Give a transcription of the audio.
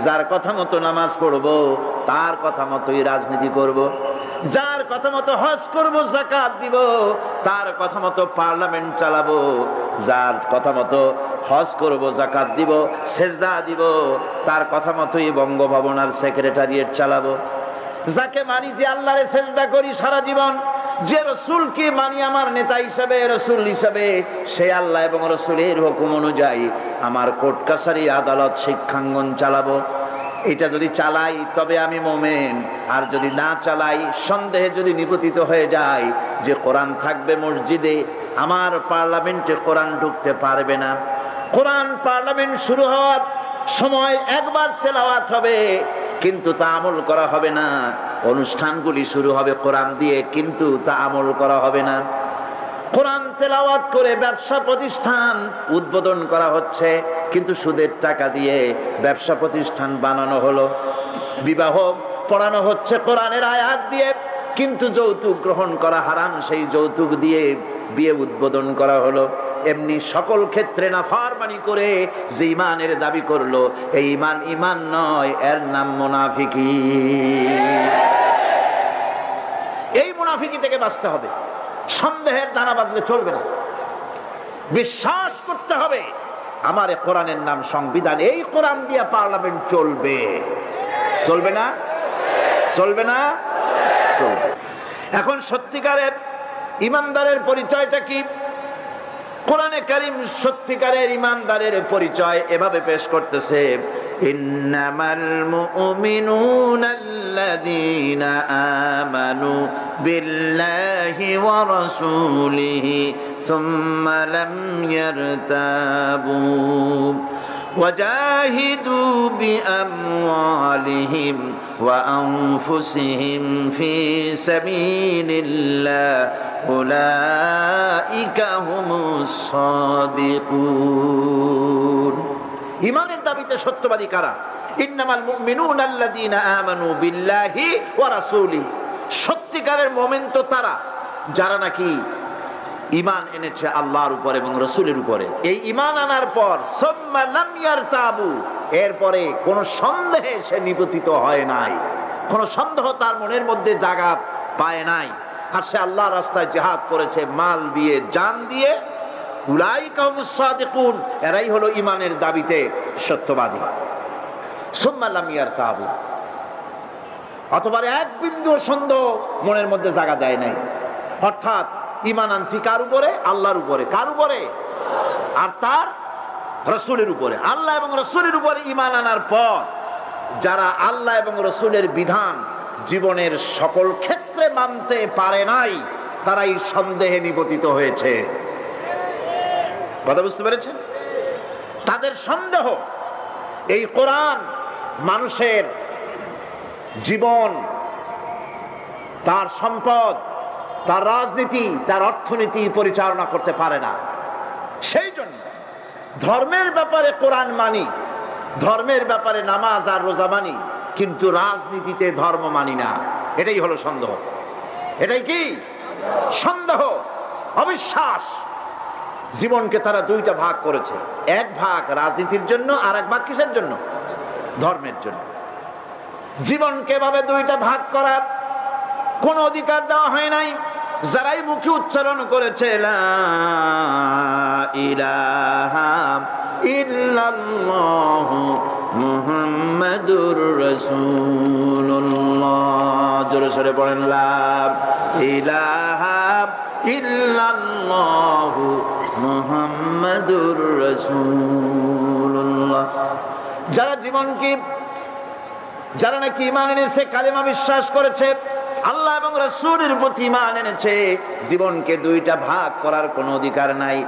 যার কথা মতো নামাজ পড়বো তার কথা মতোই রাজনীতি করব। যার কথা মতো হজ করব, যাকাত দিব, তার কথা মতো পার্লামেন্ট চালাবো। যার কথা মতো হজ করব, যাকাত দিব, সেজদা দিব, তার কথা মতোই বঙ্গভবন আর সেক্রেটারিয়েট চালাবো। যাকে মানি, যে আল্লাহরে সেজদা করি সারা জীবন, যে রসুলকে মানি আমার নেতা হিসাবে, রসুল হিসাবে, সে আল্লাহ এবং রসুলের হুকুম অনুযায়ী আমার কোর্ট কাছারি আদালত শিক্ষাঙ্গন চালাবো। এটা যদি চালাই তবে আমি মোমেন, আর যদি না চালাই, সন্দেহে যদি নিপতিত হয়ে যায় যে কোরআন থাকবে মসজিদে, আমার পার্লামেন্টে কোরআন ঢুকতে পারবে না। কোরআন পার্লামেন্ট শুরু হওয়ার সময় একবার তেলাওয়াত হবে, কিন্তু তা আমল করা হবে না। অনুষ্ঠানগুলি শুরু হবে কোরআন দিয়ে, কিন্তু তা আমল করা হবে না। কোরআন তেলাওয়াত করে ব্যবসা প্রতিষ্ঠান উদ্বোধন করা হচ্ছে, কিন্তু সুদের টাকা দিয়ে ব্যবসা প্রতিষ্ঠান বানানো হলো। বিবাহ পড়ানো হচ্ছে কোরআনের আয়াত দিয়ে, কিন্তু যৌতুক গ্রহণ করা হারাম, সেই যৌতুক দিয়ে বিয়ে উদ্বোধন করা হলো। এমনি সকল ক্ষেত্রে নাফরমানি করে যে ইমানের দাবি করলো, এই ইমান ইমান নয়, এর নাম মুনাফিকি। এই মুনাফিকি থেকে বাঁচতে হবে। সন্দেহের দানা বাঁধলে চলবে না, বিশ্বাস করতে হবে আমার কোরআনের নাম সংবিধান, এই কোরআন দিয়ে পার্লামেন্ট চলবে। চলবে না? চলবে না? চলবে। এখন সত্যিকারের ইমানদারের পরিচয়টা কি? কোরআনে কারীম সত্যিকারের ইমানদারের পরিচয় এভাবে পেশ করতেছে, ইন্নামাল মুমিনুনাল্লাযীনা আমানু বিল্লাহি ওয়া রাসূলিহি সুম্মা লাম ইয়ারতাবু وجاهدوا بأموالهم وأنفسهم في سبيل الله أولئك هم الصادقون। ইমানের দাবিতে সত্যবাদী কারা? ইন্নামাল মুমিনুনা আল্লাযীনা আমানু বিল্লাহি ওয়া রাসূলিহি। সত্যিকারের মুমিন তো তারা যারা নাকি ঈমান এনেছে আল্লাহর উপর এবং রাসূলের উপরে। এই ঈমান আনার পর সুম্মা লাম ইয়ারতাবু, এরপরে কোন সন্দেহে সে নিপতিত হয় নাই, কোন সন্দেহ তার মনের মধ্যে জায়গা পায় নাই, আর সে আল্লাহর রাস্তায় জিহাদ করেছে মাল দিয়ে, জান দিয়ে। উলাইকা হুমুস সাদিকুন, এরাই হলো ঈমানের দাবিতে সত্যবাদী। সুম্মা লাম ইয়ারতাবু, অথবা এক বিন্দু সন্দেহ মনের মধ্যে জায়গা দেয় নাই। অর্থাৎ ঈমান আনছি কার উপরে? আল্লাহর উপরে। কার উপরে? আর তার রাসূলের উপরে। আল্লাহ এবং রাসূলের উপরে ঈমান আনার পর যারা আল্লাহ এবং রাসূলের বিধান জীবনের সকল ক্ষেত্রে মানতে পারে নাই, তারাই সন্দেহে নিপতিত হয়েছে। কথা বুঝতে পেরেছেন? তাদের সন্দেহ এই কোরআন মানুষের জীবন, তার সম্পদ, তার রাজনীতি, তার অর্থনীতি পরিচালনা করতে পারে না। সেই জন্য ধর্মের ব্যাপারে কোরআন মানি, ধর্মের ব্যাপারে নামাজ আর রোজা মানি, কিন্তু রাজনীতিতে ধর্ম মানি না। এটাই হলো সন্দেহ। এটাই কি? সন্দেহ, অবিশ্বাস। জীবনকে তারা দুইটা ভাগ করেছে, এক ভাগ রাজনীতির জন্য, আর এক ভাগ কিসের জন্য? ধর্মের জন্য। জীবনকে ভাবে দুইটা ভাগ করার কোন অধিকার দেওয়া হয় নাই। যারাই মুখে উচ্চারণ করেছে লা ইলাহা ইল্লাল্লাহু মুহাম্মাদুর রাসূলুল্লাহ, জোরে সোরে পড়েন লা ইলাহা ইল্লাল্লাহু মুহাম্মাদুর রাসূলুল্লাহ। যারা জীবনকে, যারা নাকি ঈমান এনেছে, কালেমা বিশ্বাস করেছে, আল্লাহ এবং রাসূলের প্রতি ঈমান এনেছে, জীবনকে দুইটা ভাগ করার কোনো অধিকার নাই।